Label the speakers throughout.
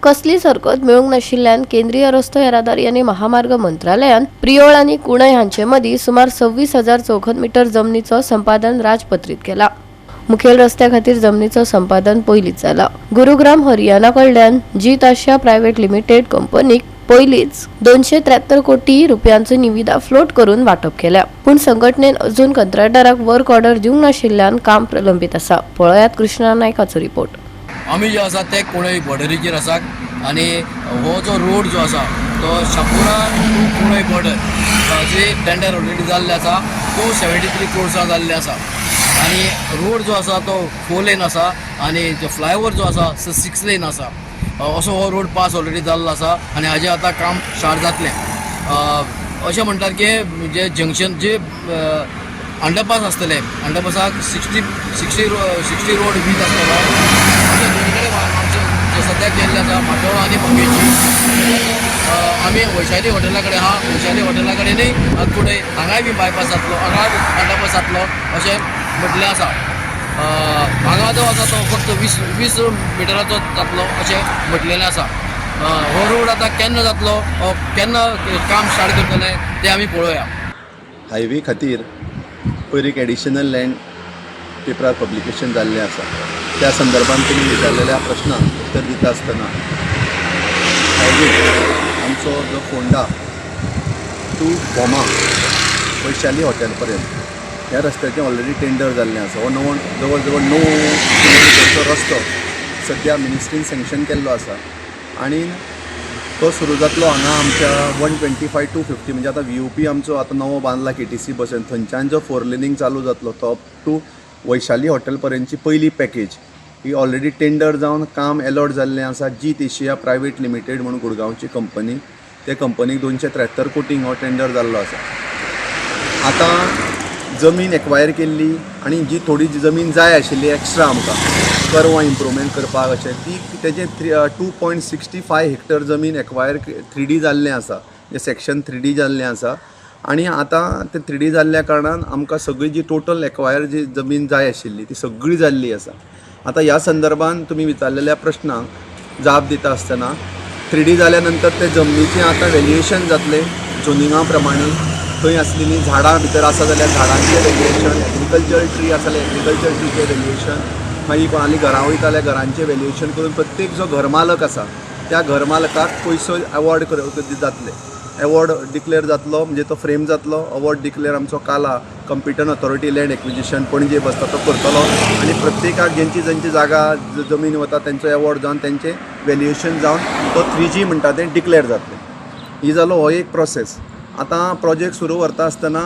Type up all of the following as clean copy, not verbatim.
Speaker 1: कसलीच हरकत मेळूंक नाशिल्ल्यान केंद्रीय रस्तो येरादारी आनी महामार्ग मंत्रालयान प्रियोळ आनी कुणय हांचे मदीं सुमार 26,000 चौखण मीटर जमनीचो संपादन राजपत्रीत केला. मुखेल रस्त्या खातीर जमनीचो संपादन पयलींच जाला. गुरुग्राम हरियाणा कडल्यान जीत आशिया प्रायव्हेट लिमिटेड कंपनीक पयलींच 273 कोटी रुपयांचो निविदा फ्लोट करून वांटप केल्या. पूण संघटनेन अजून कंत्राटदाराक वर्क ऑर्डर दिवंक नाशिल्ल्यान काम प्रलंबीत आसा. पळयात कृष्णा नायकाचो रिपोर्ट.
Speaker 2: आमी जे आसा ते कुणय बॉर्डरीचेर आसात आनी हो जो रोड जो आसा तो शापुरा टू कुणय बॉर्डर जे टेंडर ऑलरेडी जाल्ले आसा तो 73 क्रोर्सां जाल्ले आसा आनी रोड जो आसा तो 4 लेन आसा आनी जो फ्लायओवर जो आसा तो 6 लेन आसा. असो हो रोड पास ऑलरेडी जाल्लो आसा आनी हाजें आतां काम स्टार्ट जातलें. अशें म्हणटात की जे जंक्शन जे अंडरपास आसतले अंडरपासाक 60 रोड वीथ आसतलो जे सद्याक केल्ले आसा माटोळा आनी मंगेशी. आमी वैशाली हॉटेला कडेन आहा, वैशाली हॉटेला कडेनूय फुडें हांगाय बी बायपास जातलो, हांगा अंडरपास जातलो अशें म्हटलें आसा. हांगा जो आसा तो फक्त 20 मिटराचो जातलो अशें म्हटलेलें आसा. हो रोड आतां केन्ना जातलो, केन्ना काम स्टार्ट करतले तें आमी पळोवया.
Speaker 3: हायवे खातीर पयर एक एडिशनल लँड पेपरार पब्लिकेशन जाल्लें आसा. त्या संदर्भात तुमी विचारलेल्या प्रश्नाक उत्तर दिता आसतना हायवे आमचो जो Phonda to Bhoma Vaishali hotel पर्यंत ह्या रस्त्याचें ऑलरेडी टेंडर जाल्लें आसा. हो जवळ जवळ 9 किलोमिटरचो रस्तो सद्या मिनिस्ट्रीन सँक्शन केल्लो आसा आनी तो सुरू जातलो हांगा आमच्या 125 to 50 म्हणजे आतां VOP आमचो आतां नवो बांदला KTC बसून थंयच्यान जो 4 लेनींग चालू जातलो तो अप टू वैशाली हॉटेल पर्यंतची पयली पॅकेज ही ऑलरेडी टेंडर जावन काम अलॉट जाल्लें आसा. जीत एशिया प्रायव्हेट लिमिटेड म्हणून गुडगांवची कंपनी, ते कंपनीक 273 कोटींक हो टेंडर जाल्लो आसा. आतां जमीन एक्वायर केल्ली आनी जी थोडी जमीन जाय आशिल्ली एक्स्ट्रा आमकां करवां इम्प्रुवमेंट करपाक अशें ती तेजें 2.65 हेक्टर जमीन एक्वायर 3D जाल्लें आसा. जें सेक्शन 3D जाल्लें आसा आनी आतां तें 3D जाल्ल्या कारणान आमकां सगळी जी टोटल एक्वायर जी जमीन जाय आशिल्ली ती सगळी जाल्ली आसा. आतां ह्या संदर्भान तुमी विचारलेल्या प्रश्नाक जाप दिता आसतना 3D जाल्या नंतर ते जमनीचें आतां व्हॅल्युएशन जातलें झोनिंगा प्रमाणे. थंय आसलेलीं झाडां भितर आसा जाल्यार झाडांचें व्हॅल्युएशन, एग्रीकल्चर ट्री आसा जाल्यार एग्रीकल्चर ट्रीचें व्हॅल्युएशन, मागीर कोणाली घरां वयता जाल्यार घरांचें व्हॅल्युएशन करून प्रत्येक जो घरमालक आसा त्या घरमालकाक पयसो अवॉर्ड जातले. अवॉर्ड डिक्लेअर जातलो म्हणजे तो फ्रेम जातलो. अवॉर्ड डिक्लेअर आमचो काला कंपिटंट ऑथॉरिटी लँड एक्विजिशन पणजे बसता तो करतलो आनी प्रत्येकाक ज्यांची जागा जमीन वता तेंचो अवॉर्ड जावन तेंचें व्हॅल्युएशन जावन तो 3G म्हणटा तें डिक्लेअर जातलें. ही जालो हो एक प्रोसेस. आतां प्रोजेक्ट सुरू व्हरता आसतना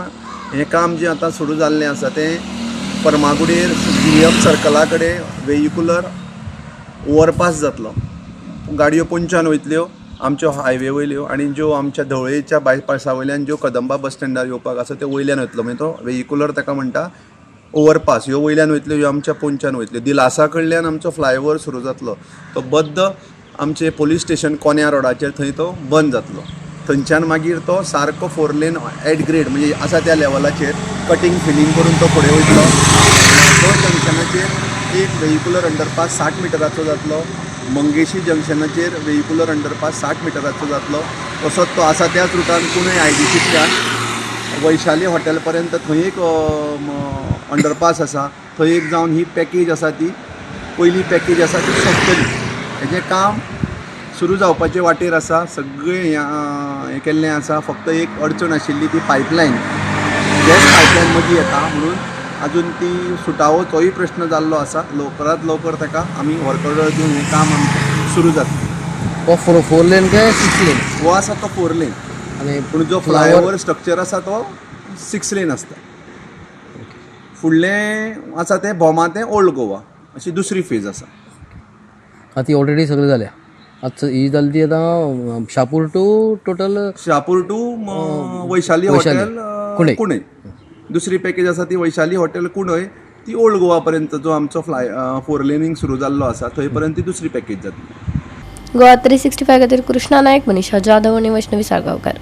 Speaker 3: हें काम जें आतां सुरू जाल्लें आसा तें फर्मागुडयेर GM सर्कला कडेन वेहिक्युलर ओवरपास जातलो. गाडयो पोंच्यान वयतल्यो आमच्यो हायवे वयल्यो आनी ज्यो आमच्या धवळेच्या बायपासा वयल्यान ज्यो कदंबा बस स्टँडार येवपाक आसा त्यो वयल्यान वयतलो. म्हणजे तो वेहिक्युलर ताका म्हणटा ओवरपास ह्यो वयल्यान वयतल्यो, ह्यो आमच्या पोंच्यान वयतल्यो. दिलासा कडल्यान आमचो फ्लायओवर सुरू जातलो. तो बद्द आमचे पोलीस स्टेशन कोन्या रोडाचेर थंय तो बंद जातलो. थंयच्यान मागीर तो सारको 4 लेन एट ग्रेड म्हणजे आसा त्या लेवलाचेर कटींग फिलिंग करून तो फुडें वयतलो. तो जंक्शनाचेर एक वेहिक्युलर अंडरपास 60 मिटराचो जातलो. मंगेशी जंक्शनाचेर वेहिक्युलर अंडरपास 60 मिटराचो जातलो. तसोच तो आसा त्याच रुटान कुणय IDCतल्यान वैशाली हॉटेल पर्यंत थंय एक अंडरपास आसा. थंय एक जावन ही पॅकेज आसा ती पयली पॅकेज आसा ती सोंपतली. हेजें काम सुरू जावपाचे वाटेर आसा. सगळें हें केल्लें आसा. फक्त एक अडचण आशिल्ली ती पायपलायन गॅस पायपलायन मदीं येता म्हणून अजून ती सुटावो तोय प्रश्न जाल्लो आसा. लवकरात लवकर ताका आमी वर्क ऑर्डर दिवन हें काम आमचें सुरू जातलें.
Speaker 4: हो 4 लेन काय 6 लेन?
Speaker 3: हो आसा तो 4 लेन
Speaker 4: आनी
Speaker 3: पूण जो फ्लायओवर स्ट्रक्चर आसा तो 6 लेन आसता. फुडलें आसा तें बोमा तें ओल्ड गोवा अशी दुसरी फेज आसा.
Speaker 4: ती ऑलरेडी सगळें जाल्या. आतां ही जाली ती आतां Shapur to total
Speaker 3: Shapur to Vaishali hotel कुणय. दुसरी पॅकेज आसा ती वैशाली हॉटेल कुणय ती ओल्ड गोवा पर्यंत जो आमचो 4 लेनींग सुरू जाल्लो आसा थंय पर्यंत ती दुसरी पॅकेज जातली.
Speaker 1: गोवा 365 खातीर कृष्णा नायक, मनीषा जाधव आनी वैष्णवी साळगांवकार.